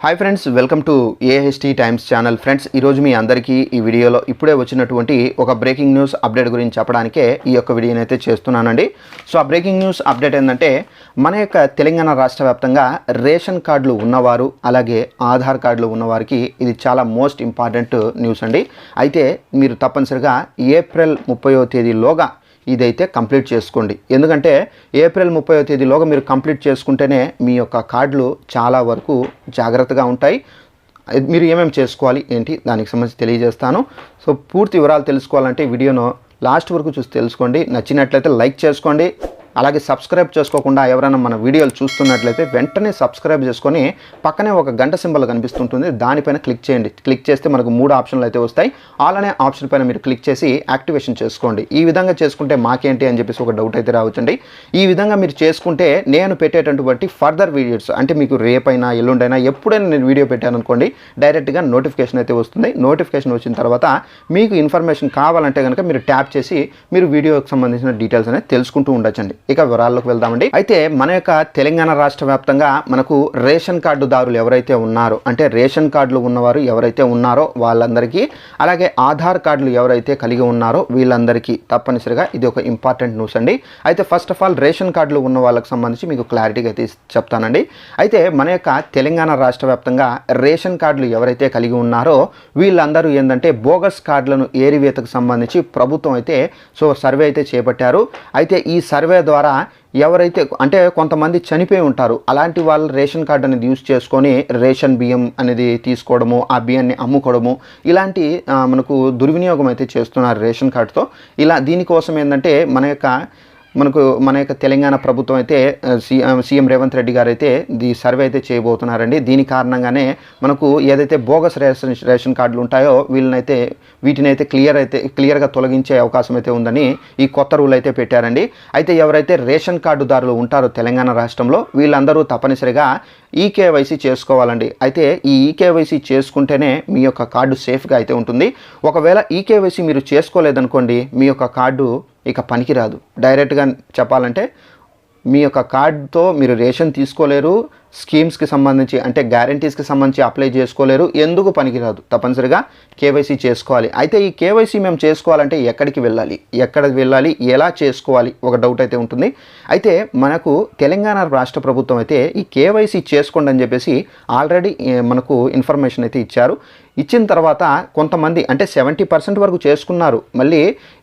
Hi friends, welcome to AHT times channel. Friends, ఈరోజు మీ అందరికీ ఈ వీడియోలో ఇప్పుడే వచ్చినటువంటి ఒక బ్రేకింగ్ న్యూస్ అప్డేట్ గురించి చెప్పడానికే ఈ యొక్క వీడియోని అయితే చేస్తున్నానండి. సో ఆ బ్రేకింగ్ న్యూస్ అప్డేట్ ఏంటంటే, మన యొక్క తెలంగాణ రాష్ట్ర వ్యాప్తంగా రేషన్ కార్డులు ఉన్నవారు అలాగే ఆధార్ కార్డులు ఉన్నవారికి ఇది చాలా మోస్ట్ ఇంపార్టెంట్ న్యూస్ అండి. అయితే మీరు తప్పనిసరిగా ఏప్రిల్ 30వ తేదీలోగా ఇదైతే కంప్లీట్ చేసుకోండి. ఎందుకంటే ఏప్రిల్ 30వ తేదీలోగా మీరు కంప్లీట్ చేసుకుంటేనే మీ యొక్క కార్డులు చాలా వరకు జాగ్రత్తగా ఉంటాయి. మీరు ఏమేమి చేసుకోవాలి ఏంటి దానికి సంబంధించి తెలియజేస్తాను. సో పూర్తి వివరాలు తెలుసుకోవాలంటే వీడియోను లాస్ట్ వరకు చూసి తెలుసుకోండి. నచ్చినట్లయితే లైక్ చేసుకోండి. అలాగే సబ్స్క్రైబ్ చేసుకోకుండా ఎవరైనా మన వీడియోలు చూస్తున్నట్లయితే వెంటనే సబ్స్క్రైబ్ చేసుకొని పక్కనే ఒక గంట సింబల్ కనిపిస్తుంటుంది, దానిపైన క్లిక్ చేయండి. క్లిక్ చేస్తే మనకు 3 ఆప్షన్లు అయితే వస్తాయి. ఆల్ అనే ఆప్షన్ పైన మీరు క్లిక్ చేసి యాక్టివేషన్ చేసుకోండి. ఈ విధంగా చేసుకుంటే మాకేంటి అని చెప్పేసి ఒక డౌట్ అయితే రావచ్చండి. ఈ విధంగా మీరు చేసుకుంటే నేను పెట్టేటటువంటి ఫర్దర్ వీడియోస్ అంటే మీకు రేపైనా ఎల్లుండైనా ఎప్పుడైనా నేను వీడియో పెట్టాను అనుకోండి, డైరెక్ట్గా నోటిఫికేషన్ అయితే వస్తుంది. నోటిఫికేషన్ వచ్చిన తర్వాత మీకు ఇన్ఫర్మేషన్ కావాలంటే కనుక మీరు ట్యాప్ చేసి మీరు వీడియోకి సంబంధించిన డీటెయిల్స్ అనేది తెలుసుకుంటూ ఉండొచ్చండి. ఇక వివరాల్లోకి వెళ్దామండి. అయితే మన యొక్క తెలంగాణ రాష్ట్ర వ్యాప్తంగా మనకు రేషన్ కార్డుదారులు ఎవరైతే ఉన్నారో, అంటే రేషన్ కార్డులు ఉన్నవారు ఎవరైతే ఉన్నారో వాళ్ళందరికీ, అలాగే ఆధార్ కార్డులు ఎవరైతే కలిగి ఉన్నారో వీళ్ళందరికీ తప్పనిసరిగా ఇది ఒక ఇంపార్టెంట్ న్యూస్ అండి. అయితే ఫస్ట్ ఆఫ్ ఆల్ రేషన్ కార్డులు ఉన్న వాళ్ళకి సంబంధించి మీకు క్లారిటీగా అయితే చెప్తానండి. అయితే మన యొక్క తెలంగాణ రాష్ట్ర వ్యాప్తంగా రేషన్ కార్డులు ఎవరైతే కలిగి ఉన్నారో వీళ్ళందరూ ఏంటంటే బోగస్ కార్డులను ఏరివేతకు సంబంధించి ప్రభుత్వం అయితే సర్వే అయితే చేపట్టారు. అయితే ఈ సర్వే ద్వారా ఎవరైతే అంటే కొంతమంది చనిపోయి ఉంటారు, అలాంటి వాళ్ళు రేషన్ కార్డు అనేది యూజ్ చేసుకొని రేషన్ బియ్యం అనేది తీసుకోవడము, ఆ బియ్యాన్ని అమ్ముకోవడము, ఇలాంటి మనకు దుర్వినియోగం అయితే చేస్తున్నారు రేషన్ కార్డుతో. దీనికోసం ఏంటంటే మన యొక్క తెలంగాణ ప్రభుత్వం అయితే సీఎం రేవంత్ రెడ్డి గారు అయితే ఈ సర్వే అయితే చేయబోతున్నారండి. దీని కారణంగానే మనకు ఏదైతే బోగస్ రేషన్ కార్డులు ఉంటాయో వీటిని అయితే క్లియర్గా తొలగించే అవకాశం అయితే ఉందని ఈ కొత్త రూల్ అయితే పెట్టారండి. అయితే ఎవరైతే రేషన్ కార్డుదారులు ఉంటారో తెలంగాణ రాష్ట్రంలో వీళ్ళందరూ తప్పనిసరిగా ఈకేవైసీ చేసుకోవాలండి. అయితే ఈ ఈకేవైసీ చేసుకుంటేనే మీ యొక్క కార్డు సేఫ్గా అయితే ఉంటుంది. ఒకవేళ ఈకేవైసీ మీరు చేసుకోలేదనుకోండి, మీ యొక్క కార్డు ఇక పనికిరాదు. డైరెక్ట్గా చెప్పాలంటే మీ యొక్క కార్డుతో మీరు రేషన్ తీసుకోలేరు, స్కీమ్స్కి సంబంధించి అంటే గ్యారంటీస్కి సంబంధించి అప్లై చేసుకోలేరు, ఎందుకు పనికిరాదు. తప్పనిసరిగా కేవైసీ చేసుకోవాలి. అయితే ఈ కేవైసీ మేము చేసుకోవాలంటే ఎక్కడికి వెళ్ళాలి, ఎలా చేసుకోవాలి ఒక డౌట్ అయితే ఉంటుంది. అయితే మనకు తెలంగాణ రాష్ట్ర ప్రభుత్వం అయితే ఈ కేవైసీ చేసుకోండి అని చెప్పేసి ఆల్రెడీ మనకు ఇన్ఫర్మేషన్ అయితే ఇచ్చారు. ఇచ్చిన తర్వాత కొంతమంది అంటే 70% వరకు చేసుకున్నారు. మళ్ళీ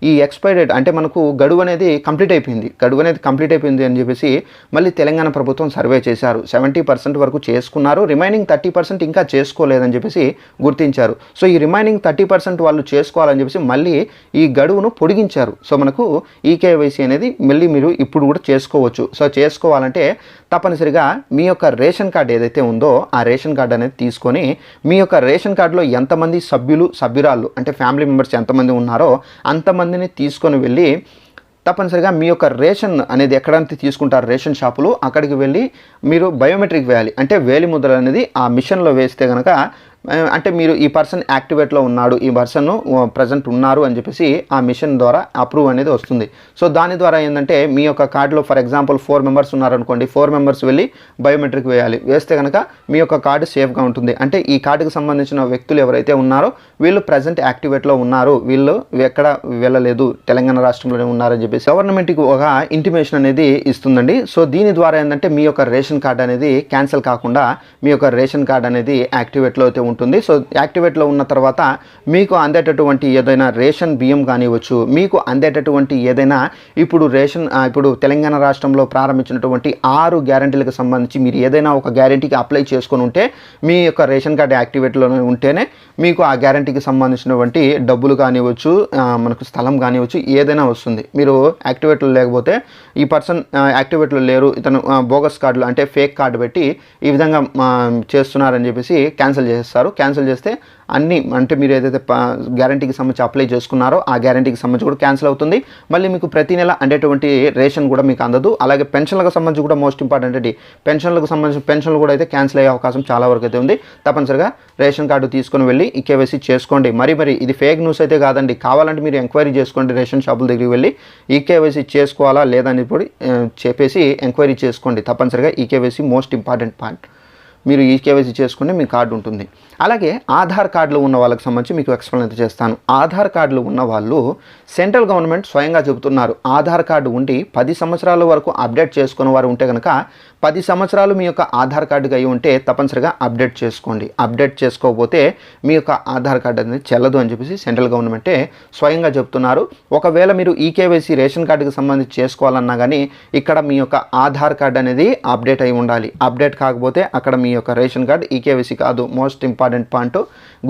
ఈ ఎక్స్పైరీ డేట్ అంటే మనకు గడువు అనేది కంప్లీట్ అయిపోయింది అని చెప్పేసి మళ్ళీ తెలంగాణ ప్రభుత్వం సర్వే చేశారు. 70% వరకు చేసుకున్నారు, రిమైనింగ్ 30% ఇంకా చేసుకోలేదని చెప్పేసి గుర్తించారు. సో ఈ రిమైనింగ్ 30% వాళ్ళు చేసుకోవాలని చెప్పేసి మళ్ళీ ఈ గడువును పొడిగించారు. సో మనకు ఈకేవైసీ అనేది మళ్ళీ మీరు ఇప్పుడు కూడా చేసుకోవచ్చు. సో చేసుకోవాలంటే తప్పనిసరిగా మీ యొక్క రేషన్ కార్డు ఏదైతే ఉందో ఆ రేషన్ కార్డు అనేది తీసుకొని మీ యొక్క రేషన్ కార్డులో ఎంతమంది సభ్యురాళ్ళు అంటే ఫ్యామిలీ మెంబర్స్ ఎంతమంది ఉన్నారో అంతమందిని తీసుకొని వెళ్ళి తప్పనిసరిగా మీ యొక్క రేషన్ అనేది ఎక్కడంతా తీసుకుంటారు రేషన్ షాపులు, అక్కడికి వెళ్ళి మీరు బయోమెట్రిక్ వేయాలి. అంటే వేలిముద్రలు అనేది ఆ మిషన్లో వేస్తే కనుక అంటే మీరు ఈ పర్సన్ యాక్టివేట్లో ఉన్నాడు, ఈ పర్సన్ ప్రజెంట్ ఉన్నారు అని చెప్పేసి ఆ మిషన్ ద్వారా అప్రూవ్ అనేది వస్తుంది. సో దాని ద్వారా ఏంటంటే మీ యొక్క కార్డులో ఫర్ ఎగ్జాంపుల్ 4 మెంబర్స్ ఉన్నారనుకోండి, 4 మెంబర్స్ వెళ్ళి బయోమెట్రిక్ వేస్తే కనుక మీ యొక్క కార్డు సేఫ్గా ఉంటుంది. అంటే ఈ కార్డుకు సంబంధించిన వ్యక్తులు ఎవరైతే ఉన్నారో వీళ్ళు ప్రజెంట్ యాక్టివేట్లో ఉన్నారు, వీళ్ళు ఎక్కడ వెళ్ళలేదు, తెలంగాణ రాష్ట్రంలోనే ఉన్నారని చెప్పేసి గవర్నమెంట్కి ఒక ఇంటిమేషన్ అనేది ఇస్తుందండి. సో దీని ద్వారా ఏంటంటే మీ యొక్క రేషన్ కార్డు అనేది క్యాన్సిల్ కాకుండా మీ యొక్క రేషన్ కార్డు అనేది యాక్టివేట్లో అయితే ఉంటుంది. సో యాక్టివేట్లో ఉన్న తర్వాత మీకు అందేటటువంటి ఏదైనా రేషన్ బియ్యం కానివ్వచ్చు, మీకు అందేటటువంటి ఏదైనా ఇప్పుడు తెలంగాణ రాష్ట్రంలో ప్రారంభించినటువంటి 6 గ్యారంటీలకు సంబంధించి మీరు ఏదైనా ఒక గ్యారంటీకి అప్లై చేసుకొని ఉంటే మీ యొక్క రేషన్ కార్డు యాక్టివేట్లోనే ఉంటేనే మీకు ఆ గ్యారంటీకి సంబంధించినటువంటి డబ్బులు కానివ్వచ్చు, మనకు స్థలం కానివ్వచ్చు, ఏదైనా వస్తుంది. మీరు యాక్టివేట్లో లేకపోతే ఈ పర్సన్ యాక్టివేట్లో లేరు, ఇతను బోగస్ కార్డులు అంటే ఫేక్ కార్డు పెట్టి ఈ విధంగా చేస్తున్నారని చెప్పేసి క్యాన్సిల్ చేస్తారు. క్యాన్సిల్ చేస్తే అన్నీ అంటే మీరు ఏదైతే గ్యారంటీకి సంబంధించి అప్లై చేసుకున్నారో ఆ గ్యారంటీకి సంబంధించి కూడా క్యాన్సిల్ అవుతుంది. మళ్ళీ మీకు ప్రతి నెల అందేటువంటి రేషన్ కూడా మీకు అందదు. అలాగే పెన్షన్లకు సంబంధించి కూడా మోస్ట్ ఇంపార్టెంట్ అండి. పెన్షన్లు కూడా అయితే క్యాన్సిల్ అయ్యే అవకాశం చాలా వరకు అయితే ఉంది. తప్పనిసరిగా రేషన్ కార్డు తీసుకొని వెళ్ళి ఈ కేవైసీ చేసుకోండి. మరి ఇది ఫేక్ న్యూస్ అయితే కాదండి. కావాలంటే మీరు ఎంక్వైరీ చేసుకోండి, రేషన్ షాపుల దగ్గరికి వెళ్ళి ఈ కేవైసీ చేసుకోవాలా లేదా అని ఇప్పుడు చెప్పేసి ఎంక్వైరీ చేసుకోండి. తప్పనిసరిగా ఈ కేవైసీ మోస్ట్ ఇంపార్టెంట్ పాయింట్. మీరు ఈకేవైసీ చేసుకుంటే మీ కార్డు ఉంటుంది. అలాగే ఆధార్ కార్డులు ఉన్న వాళ్ళకి సంబంధించి మీకు ఎక్స్ప్లెయిన్ అయితే చేస్తాను. ఆధార్ కార్డులు ఉన్న వాళ్ళు సెంట్రల్ గవర్నమెంట్ స్వయంగా చెబుతున్నారు, ఆధార్ కార్డు ఉండి 10 సంవత్సరాల వరకు అప్డేట్ చేసుకున్న వారు ఉంటే కనుక 10 సంవత్సరాలు మీ యొక్క ఆధార్ కార్డుకి అయి ఉంటే తప్పనిసరిగా అప్డేట్ చేసుకోండి. అప్డేట్ చేసుకోకపోతే మీ యొక్క ఆధార్ కార్డు అనేది చెల్లదు అని చెప్పేసి సెంట్రల్ గవర్నమెంటే స్వయంగా చెప్తున్నారు. ఒకవేళ మీరు ఈకేవైసీ రేషన్ కార్డుకి సంబంధించి చేసుకోవాలన్నా కానీ ఇక్కడ మీ యొక్క ఆధార్ కార్డు అనేది అప్డేట్ అయి ఉండాలి. అప్డేట్ కాకపోతే అక్కడ మీ యొక్క రేషన్ కార్డు ఈకేవైసీ కాదు. మోస్ట్ ఇంపార్టెంట్ పాయింట్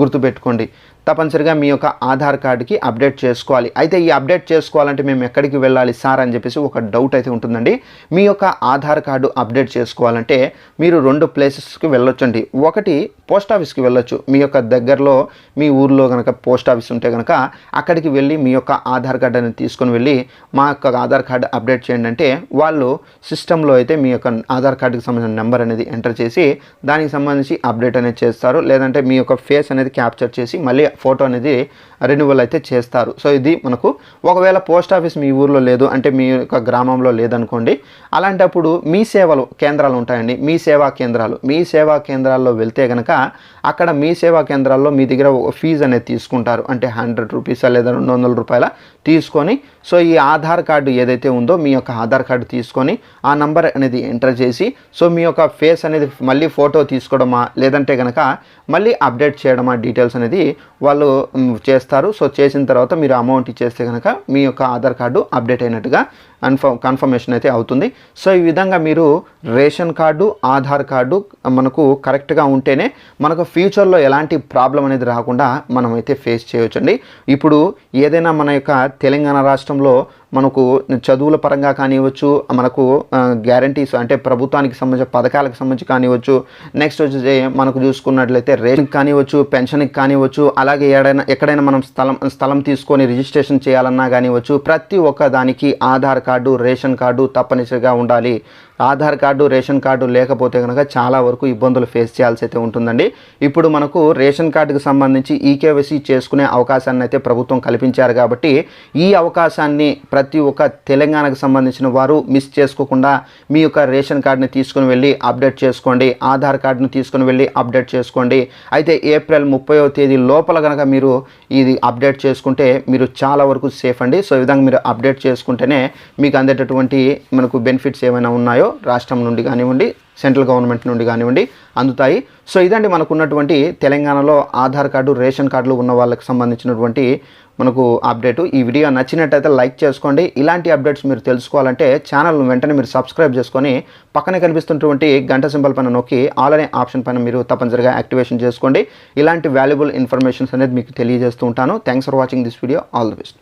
గుర్తుపెట్టుకోండి. తప్పనిసరిగా మీ యొక్క ఆధార్ కార్డుకి అప్డేట్ చేసుకోవాలి. అయితే ఈ అప్డేట్ చేసుకోవాలంటే మేము ఎక్కడికి వెళ్ళాలి సార్ అని చెప్పేసి ఒక డౌట్ అయితే ఉంటుందండి. మీ యొక్క ఆధార్ కార్డు అప్డేట్ చేసుకోవాలంటే మీరు 2 ప్లేసెస్కి వెళ్ళొచ్చండి. ఒకటి పోస్ట్ ఆఫీస్కి వెళ్ళొచ్చు. మీ యొక్క దగ్గరలో మీ ఊర్లో కనుక పోస్ట్ ఆఫీస్ ఉంటే కనుక అక్కడికి వెళ్ళి మీ యొక్క ఆధార్ కార్డు అనేది తీసుకొని వెళ్ళి మా యొక్క ఆధార్ కార్డు అప్డేట్ చేయండి అంటే వాళ్ళు సిస్టంలో అయితే మీ యొక్క ఆధార్ కార్డుకి సంబంధించిన నెంబర్ అనేది ఎంటర్ చేసి దానికి సంబంధించి అప్డేట్ అనేది చేస్తారు. లేదంటే మీ యొక్క ఫేస్ అనేది క్యాప్చర్ చేసి మళ్ళీ ఫోటో అనేది రెన్యువల్ అయితే చేస్తారు. సో ఇది మనకు ఒకవేళ పోస్ట్ ఆఫీస్ మీ ఊర్లో లేదు అంటే మీ యొక్క గ్రామంలో లేదనుకోండి, అలాంటప్పుడు మీ సేవలు కేంద్రాలు ఉంటాయండి. మీ సేవా కేంద్రాల్లో వెళ్తే కనుక అక్కడ మీ సేవా కేంద్రాల్లో మీ దగ్గర ఫీజు అనేది తీసుకుంటారు. అంటే 100 రూపీస్ లేదా 200 రూపాయల తీసుకొని సో ఈ ఆధార్ కార్డు ఏదైతే ఉందో మీ యొక్క ఆధార్ కార్డు తీసుకొని ఆ నంబర్ అనేది ఎంటర్ చేసి సో మీ యొక్క ఫేస్ అనేది మళ్ళీ ఫోటో తీసుకోవడమా లేదంటే కనుక మళ్ళీ అప్డేట్ చేయడమా డీటెయిల్స్ అనేది వాళ్ళు చేస్తారు. సో చేసిన తర్వాత మీరు అమౌంట్ ఇచ్చేస్తే కనుక మీ యొక్క ఆధార్ కార్డు అప్డేట్ అయినట్టుగా కన్ఫర్మేషన్ అయితే అవుతుంది. సో ఈ విధంగా మీరు రేషన్ కార్డు ఆధార్ కార్డు మనకు కరెక్ట్గా ఉంటేనే మనకు ఫ్యూచర్లో ఎలాంటి ప్రాబ్లం అనేది రాకుండా మనమైతే ఫేస్ చేయవచ్చండి. ఇప్పుడు ఏదైనా మన యొక్క తెలంగాణ రాష్ట్రంలో మనకు చదువుల పరంగా కానివ్వచ్చు, మనకు గ్యారంటీస్ అంటే ప్రభుత్వానికి సంబంధించిన పథకాలకు సంబంధించి కానివ్వచ్చు, నెక్స్ట్ వచ్చేసి మనకు చూసుకున్నట్లయితే రేషన్కి కానివ్వచ్చు, పెన్షన్కి కానివ్వచ్చు, అలాగే ఎక్కడైనా మనం స్థలం తీసుకొని రిజిస్ట్రేషన్ చేయాలన్నా కానివ్వచ్చు, ప్రతి ఒక్క దానికి ఆధార్ కార్డు రేషన్ కార్డు తప్పనిసరిగా ఉండాలి. ఆధార్ కార్డు రేషన్ కార్డు లేకపోతే కనుక చాలా వరకు ఇబ్బందులు ఫేస్ చేయాల్సి అయితే ఉంటుందండి. ఇప్పుడు మనకు రేషన్ కార్డుకి సంబంధించి ఈకేవైసీ చేసుకునే అవకాశాన్ని అయితే ప్రభుత్వం కల్పించారు కాబట్టి ఈ అవకాశాన్ని ప్రతి ఒక్క తెలంగాణకు సంబంధించిన వారు మిస్ చేసుకోకుండా మీ యొక్క రేషన్ కార్డుని తీసుకుని వెళ్ళి అప్డేట్ చేసుకోండి. ఆధార్ కార్డుని తీసుకుని వెళ్ళి అప్డేట్ చేసుకోండి. అయితే ఏప్రిల్ 30వ తేదీ లోపల కనుక మీరు ఇది అప్డేట్ చేసుకుంటే మీరు చాలా వరకు సేఫ్ అండి. సో ఈ విధంగా మీరు అప్డేట్ చేసుకుంటేనే మీకు అందేటటువంటి మనకు బెనిఫిట్స్ ఏమైనా ఉన్నాయో రాష్ట్రం నుండి కానివ్వండి, సెంట్రల్ గవర్నమెంట్ నుండి కానివ్వండి అందుతాయి. సో ఇదండి మనకున్నటువంటి తెలంగాణలో ఆధార్ కార్డు రేషన్ కార్డులు ఉన్న వాళ్ళకి సంబంధించినటువంటి మనకు అప్డేటు. ఈ వీడియో నచ్చినట్టయితే లైక్ చేసుకోండి. ఇలాంటి అప్డేట్స్ మీరు తెలుసుకోవాలంటే ఛానల్ వెంటనే మీరు సబ్స్క్రైబ్ చేసుకొని పక్కనే కనిపిస్తున్నటువంటి గంట సింబల్ పైన నొక్కి ఆల్ అనే ఆప్షన్ పైన మీరు తప్పనిసరిగా యాక్టివేషన్ చేసుకోండి. ఇలాంటి వాల్యుబుల్ ఇన్ఫర్మేషన్స్ అనేది మీకు తెలియజేస్తూ ఉంటాను. Thanks for watching this video. All the best.